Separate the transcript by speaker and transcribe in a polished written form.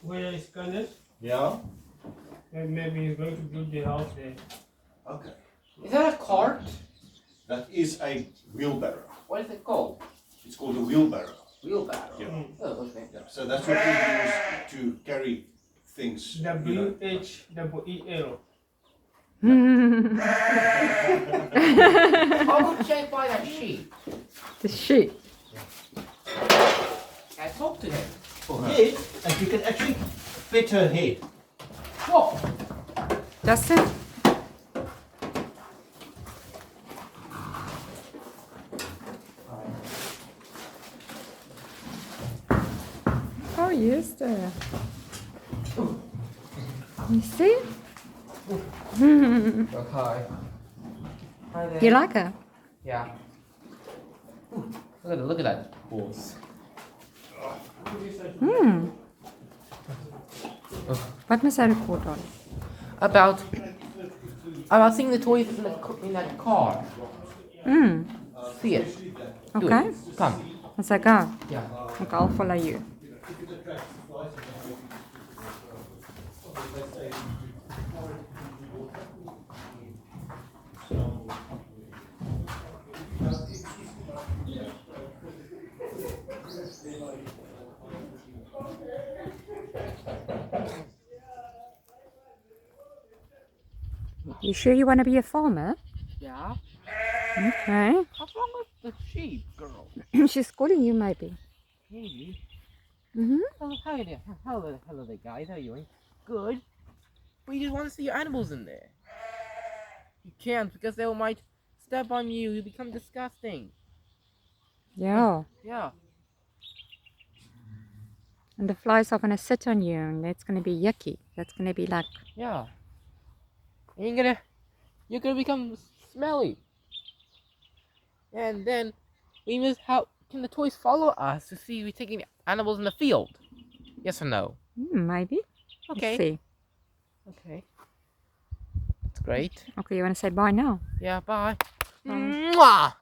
Speaker 1: where is Ganesh?
Speaker 2: Yeah.
Speaker 1: And maybe he's going to build the house there.
Speaker 2: Okay.
Speaker 3: Is that a cart?
Speaker 2: That is a wheelbarrow.
Speaker 3: What is it called?
Speaker 2: It's called a wheelbarrow.
Speaker 3: Wheelbarrow.
Speaker 2: Yeah.
Speaker 3: Oh, okay.
Speaker 2: Yeah. So that's what we use to carry things. you know.
Speaker 1: WHEEL.
Speaker 3: How much I buy that sheep?
Speaker 4: The sheep.
Speaker 3: I talked to him.
Speaker 2: Yes, and you can actually fit her head.
Speaker 3: What?
Speaker 4: Justin? Oh, yes, there. You see?
Speaker 3: Okay. Hi there.
Speaker 4: You like her?
Speaker 3: Yeah. Ooh, look at that horse.
Speaker 4: Wat must I record on?
Speaker 3: About seeing the toys in that car. See it. Do
Speaker 4: Okay.
Speaker 3: it. Come.
Speaker 4: Let's go.
Speaker 3: Yeah.
Speaker 4: Okay, I'll follow you. You sure you want to be a farmer?
Speaker 3: Yeah.
Speaker 4: Okay.
Speaker 3: What's wrong with the sheep, girl?
Speaker 4: She's calling you, maybe.
Speaker 3: Maybe.
Speaker 4: Mm-hmm.
Speaker 3: Oh, how are you? Hello there, guys. How are you doing? Good. But you just want to see your animals in there. You can't because they might step on you. You become disgusting.
Speaker 4: Yeah.
Speaker 3: Yeah.
Speaker 4: And the flies are going to sit on you, and that's going to be yucky. That's going to be like...
Speaker 3: Yeah. And you're gonna become smelly. And then we miss how can the toys follow us to see we taking animals in the field? Yes or no?
Speaker 4: maybe.
Speaker 3: Okay.
Speaker 4: Let's see.
Speaker 3: Okay. That's great.
Speaker 4: Okay, you want to say bye now?
Speaker 3: Yeah, bye.
Speaker 4: Bye.
Speaker 3: Mwah!